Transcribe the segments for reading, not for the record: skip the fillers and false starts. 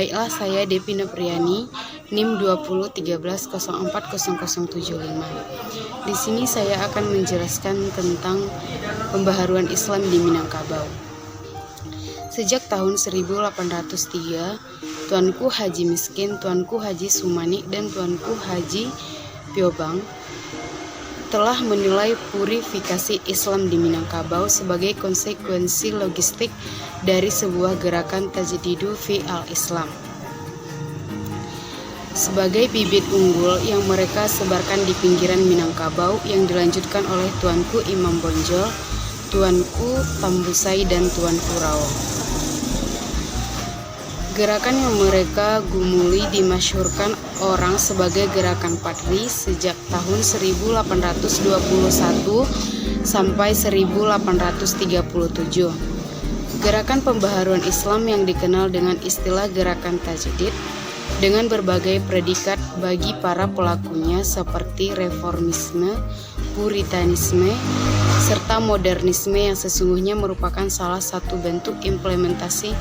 Baiklah, saya Devi Nopriani, NIM 2013040075. Di sini saya akan menjelaskan tentang pembaharuan Islam di Minangkabau. Sejak tahun 1803, Tuanku Haji Miskin, Tuanku Haji Sumani, dan Tuanku Haji Piobang telah menilai purifikasi Islam di Minangkabau sebagai konsekuensi logistik dari sebuah gerakan tajdidu fi al-Islam. Sebagai bibit unggul yang mereka sebarkan di pinggiran Minangkabau yang dilanjutkan oleh Tuanku Imam Bonjol, Tuanku Tambusai, dan Tuanku Rawo. Gerakan yang mereka gumuli dimasyhurkan orang sebagai gerakan Padri sejak tahun 1821 sampai 1837. Gerakan pembaharuan Islam yang dikenal dengan istilah gerakan tajdid dengan berbagai predikat bagi para pelakunya seperti reformisme, puritanisme, serta modernisme yang sesungguhnya merupakan salah satu bentuk implementasi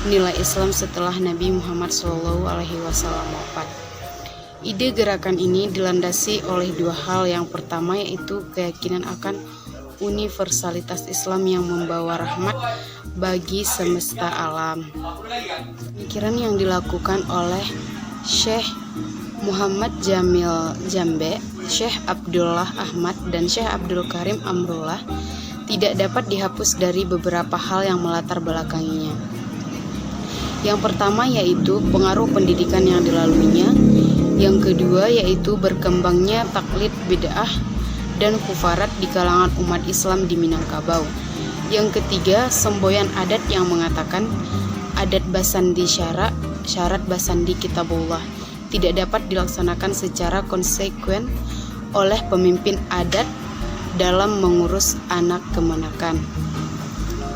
nilai Islam setelah Nabi Muhammad SAW wafat. Ide gerakan ini dilandasi oleh dua hal. Yang pertama yaitu keyakinan akan universalitas Islam yang membawa rahmat bagi semesta alam. Pemikiran yang dilakukan oleh Syekh Muhammad Jamil Jambe, Syekh Abdullah Ahmad, dan Syekh Abdul Karim Amrullah tidak dapat dihapus dari beberapa hal yang melatar belakanginya. Yang pertama yaitu pengaruh pendidikan yang dilaluinya. Yang kedua yaitu berkembangnya taklid bid'ah dan kufarat di kalangan umat Islam di Minangkabau. Yang ketiga, semboyan adat yang mengatakan adat basandi syarat basandi kitabullah tidak dapat dilaksanakan secara konsekuen oleh pemimpin adat dalam mengurus anak kemenakan,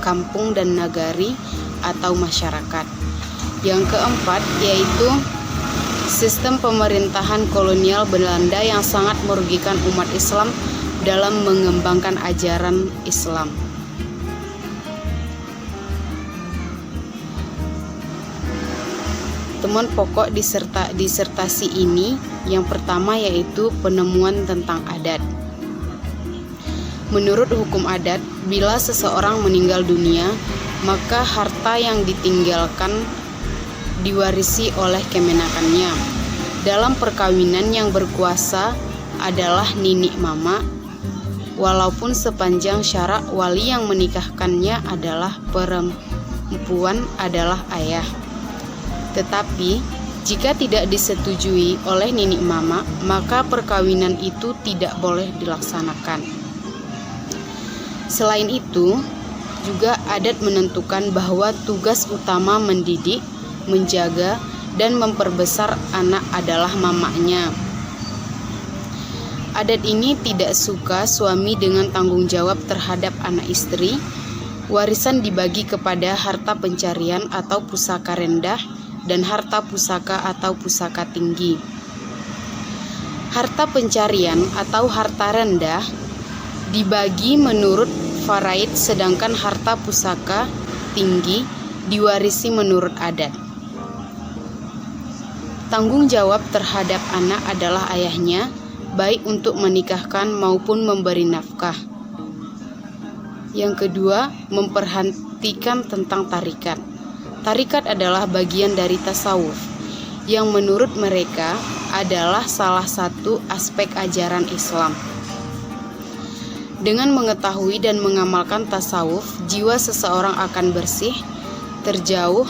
kampung dan nagari atau masyarakat. Yang keempat yaitu sistem pemerintahan kolonial Belanda yang sangat merugikan umat Islam dalam mengembangkan ajaran Islam. Temuan pokok disertasi ini yang pertama yaitu penemuan tentang adat. Menurut hukum adat, bila seseorang meninggal dunia, maka harta yang ditinggalkan diwarisi oleh kemenakannya. Dalam perkawinan yang berkuasa adalah nini mama, walaupun sepanjang syarak wali yang menikahkannya adalah perempuan adalah ayah. Tetapi jika tidak disetujui oleh nini mama, maka perkawinan itu tidak boleh dilaksanakan. Selain itu, juga adat menentukan bahwa tugas utama mendidik, menjaga, dan memperbesar anak adalah mamanya. Adat ini tidak suka suami dengan tanggung jawab terhadap anak istri. Warisan dibagi kepada harta pencarian atau pusaka rendah dan harta pusaka atau pusaka tinggi. Harta pencarian atau harta rendah dibagi menurut faraid, sedangkan harta pusaka tinggi diwarisi menurut adat. Tanggung jawab terhadap anak adalah ayahnya, baik untuk menikahkan maupun memberi nafkah. Yang kedua, memperhatikan tentang tarikat. Tarikat adalah bagian dari tasawuf, yang menurut mereka adalah salah satu aspek ajaran Islam. Dengan mengetahui dan mengamalkan tasawuf, jiwa seseorang akan bersih, terjauh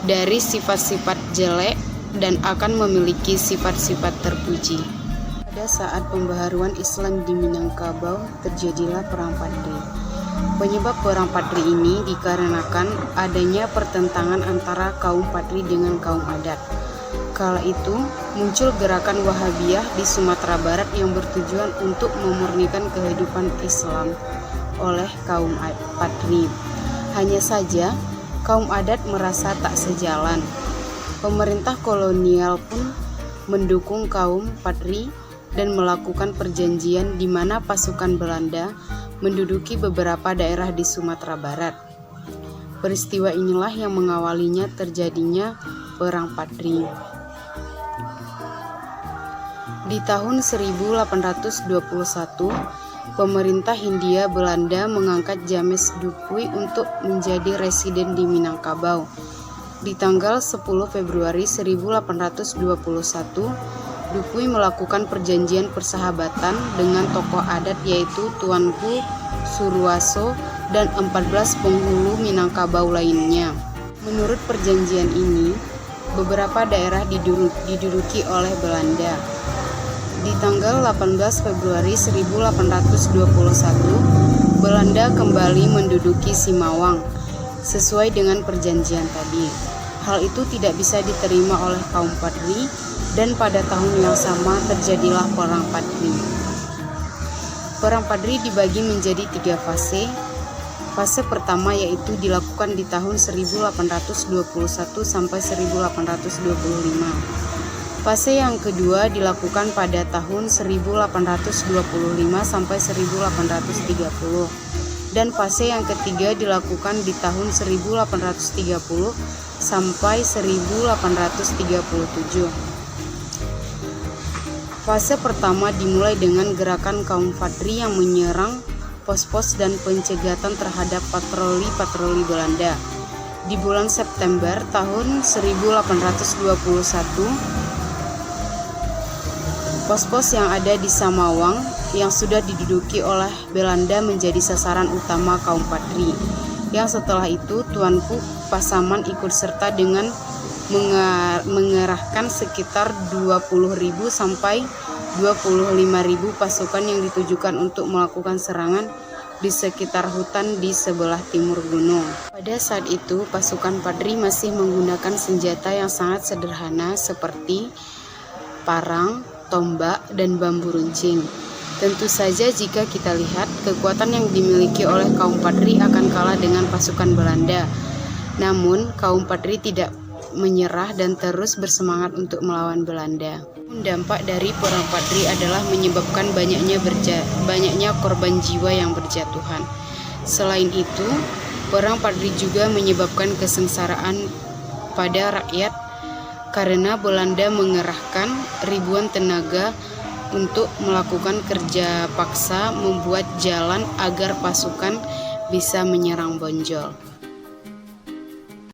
dari sifat-sifat jelek, dan akan memiliki sifat-sifat terpuji. Pada saat pembaharuan Islam di Minangkabau, terjadilah Perang Padri. Penyebab Perang Padri ini dikarenakan adanya pertentangan antara kaum Padri dengan kaum adat. Kala itu muncul gerakan Wahabiyah di Sumatera Barat yang bertujuan untuk memurnikan kehidupan Islam oleh kaum Padri. Hanya saja kaum adat merasa tak sejalan. Pemerintah kolonial pun mendukung kaum Padri dan melakukan perjanjian di mana pasukan Belanda menduduki beberapa daerah di Sumatera Barat. Peristiwa inilah yang mengawalinya terjadinya Perang Padri. Di tahun 1821, pemerintah Hindia Belanda mengangkat James Dupuy untuk menjadi residen di Minangkabau. Di tanggal 10 Februari 1821, Dupuy melakukan perjanjian persahabatan dengan tokoh adat yaitu Tuanku Suruwaso dan 14 penghulu Minangkabau lainnya. Menurut perjanjian ini, beberapa daerah diduduki oleh Belanda. Di tanggal 18 Februari 1821, Belanda kembali menduduki Simawang sesuai dengan perjanjian tadi. Hal itu tidak bisa diterima oleh kaum Padri dan pada tahun yang sama terjadilah Perang Padri. Perang Padri dibagi menjadi 3 fase. Fase pertama yaitu dilakukan di tahun 1821 sampai 1825. Fase yang kedua dilakukan pada tahun 1825 sampai 1830 dan fase yang ketiga dilakukan di tahun 1830 sampai 1837. Fase pertama dimulai dengan gerakan kaum Padri yang menyerang pos-pos dan pencegatan terhadap patroli-patroli Belanda. Di bulan September tahun 1821, pos-pos yang ada di Samawang yang sudah diduduki oleh Belanda menjadi sasaran utama kaum Padri. Yang setelah itu Tuanku Pasaman ikut serta dengan mengerahkan sekitar 20.000 sampai 25.000 pasukan yang ditujukan untuk melakukan serangan di sekitar hutan di sebelah timur gunung. Pada saat itu pasukan Padri masih menggunakan senjata yang sangat sederhana seperti parang, tombak, dan bambu runcing. Tentu saja jika kita lihat, kekuatan yang dimiliki oleh kaum Padri akan kalah dengan pasukan Belanda. Namun, kaum Padri tidak menyerah dan terus bersemangat untuk melawan Belanda. Dampak dari Perang Padri adalah menyebabkan banyaknya korban jiwa yang berjatuhan. Selain itu, Perang Padri juga menyebabkan kesengsaraan pada rakyat karena Belanda mengerahkan ribuan tenaga untuk melakukan kerja paksa membuat jalan agar pasukan bisa menyerang Bonjol.